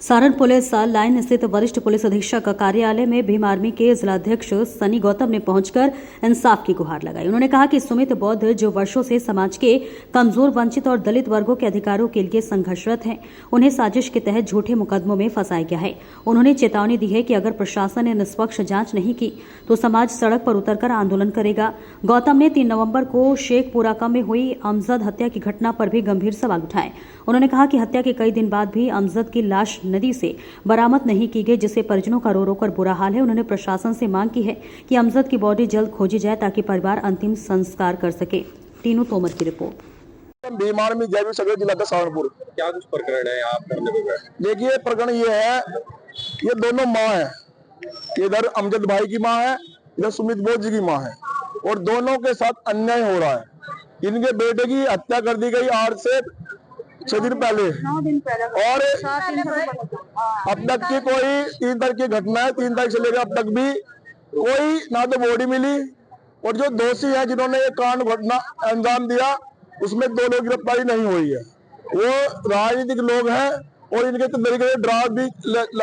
Saran police line स्थित वरिष्ठ police अधीक्षक कार्यालय में भीम आर्मी के जिलाध्यक्ष सनी गौतम ने पहुंचकर इंसाफ की गुहार लगाई। उन्होंने कहा कि सुमित बौद्ध जो वर्षों से समाज के कमजोर, वंचित और दलित वर्गों के अधिकारों के लिए संघर्षरत हैं, उन्हें साजिश के तहत झूठे मुकदमों में फंसाया गया है। उन्होंने चेतावनी दी है कि अगर प्रशासन ने निष्पक्ष जांच नहीं की तो समाज सड़क पर उतरकर आंदोलन करेगा। गौतम ने 3 नवंबर को शेखपुरा में हुई अमजद हत्या की घटना पर भी गंभीर सवाल उठाए। उन्होंने कहा कि हत्या के कई दिन बाद भी अमजद की लाश नदी से बरामद नहीं की गई, जिससे परिजनों का रो रो कर बुरा हाल है। उन्होंने प्रशासन से मांग की है कि अमजद की बॉडी जल्द खोजी जाए ताकि परिवार अंतिम संस्कार कर सके। टीनू तोमर की रिपोर्ट। भीम आर्मी जैविक सगरे जिला सहारनपुर। क्या कुछ प्रकरण है आप करने पे बैठे? देखिए, प्रकरण ये है, ये दोनों माँ है, इधर अमजद भाई की माँ है, इधर सुमित बोध जी की माँ है, और दोनों के साथ अन्याय हो रहा है। इनके बेटे की हत्या कर दी गई 8 से 6 दिन पहले, और अब तक की कोई 3 तारीख की घटना है, 3 तारीख से लेकर अब तक भी कोई ना तो बॉडी मिली, और जो दोषी है जिन्होंने ये कांड घटना अंजाम दिया उसमें 2 लोग गिरफ्तारी नहीं हुई है। वो राजनीतिक लोग हैं और इनके तरीके से ड्रा भी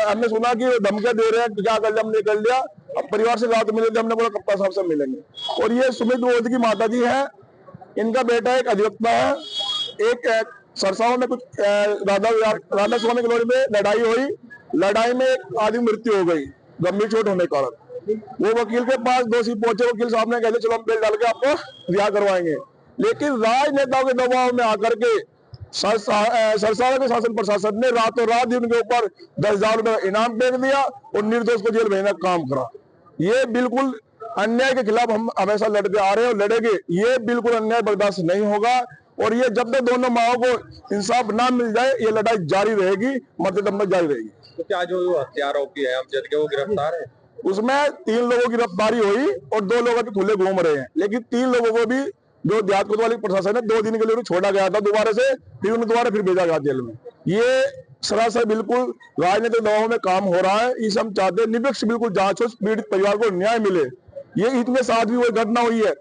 हमने सुना कि वो धमकियां दे रहे हैं, क्या कर लिया हमने कर लिया। अब परिवार से रात मिले थे, हमने बोला कप्तान साहब से मिलेंगे। और ये सुमित बोध की माता जी है, इनका बेटा एक अधिवक्ता है। एक सरसाओं में कुछ राधा स्वामी कॉलोनी में लड़ाई हुई, लड़ाई में एक आदमी मृत्यु हो गई गंभीर चोट होने के कारण। वो वकील के पास दोषी पहुंचे, वकील साहब ने कहते चलो हम बेल डाल के आपको रिहा करवाएंगे, लेकिन राजनेताओं के दबाव में आकर के सरसावा के शासन प्रशासन ने रातों रात ही उनके ऊपर 10,000 रुपए इनाम फेंक दिया और निर्दोष को जेल भेजने का काम करा। ये बिल्कुल अन्याय के खिलाफ हम हमेशा लड़ते आ रहे हैं और लड़ेंगे। ये बिल्कुल अन्याय बर्दाश्त नहीं होगा, और ये जब तक दोनों माओं को इंसाफ ना मिल जाए ये लड़ाई जारी रहेगी, मरते दम तक जारी रहेगी। तो क्या जो हत्या आरोपी है अमजद के, वो गिरफ्तार है? उसमें 3 लोगों की गिरफ्तारी हुई और 2 लोग अभी खुले घूम रहे हैं, लेकिन 3 लोगों को भी जो देहात कोतवाली प्रशासन ने 2 दिन के लिए छोड़ा गया था दोबारा से, फिर उन्हें दोबारा फिर भेजा गया जेल में। ये सरासर बिल्कुल राजनीतिक दबाव में काम हो रहा है। इसे हम चाहते हैं निष्पक्ष बिल्कुल जांच हो, पीड़ित परिवार को न्याय मिले। ये इनके साथ भी वही घटना हुई है।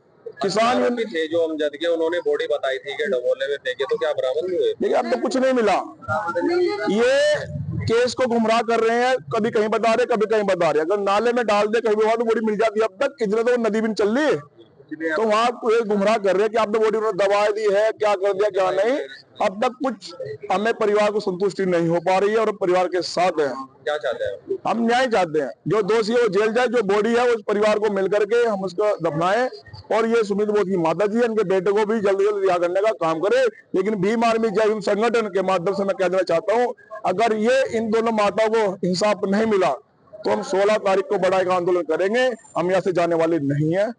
किसान थे जो अमजद के, उन्होंने बॉडी बताई थी कि डबोले में फेंके, तो क्या बरामद हुए? देखिए, अब तो कुछ नहीं मिला। ये केस को गुमराह कर रहे हैं, कभी कहीं बता रहे कभी कहीं बता रहे। अगर नाले में डाल दे कहीं वहां तो बॉडी मिल जाती है। अब तक इतने तो नदी भी नहीं चल रही, तो वहाँ गुमराह कर रहे हैं कि आपने बॉडी दबा दी है, क्या कर दिया क्या नहीं। अब तक कुछ हमें परिवार को संतुष्टि नहीं हो पा रही है और परिवार के साथ है। क्या चाहते हैं? हम न्याय चाहते हैं, जो दोषी है वो जेल जाए, जो बॉडी है उस परिवार को मिल करके हम उसको दफनाएं, और ये सुमित बोध की माता जी है, इनके बेटे को भी जल्द जल्द रिहा करने का काम करे। लेकिन भीम आर्मी जय हिंद संगठन के माध्यम से मैं कह देना चाहता हूँ, अगर ये इन दोनों माताओं को इंसाफ नहीं मिला तो हम 16 तारीख को बड़ा एक आंदोलन करेंगे। हम यहाँ से जाने वाले नहीं है।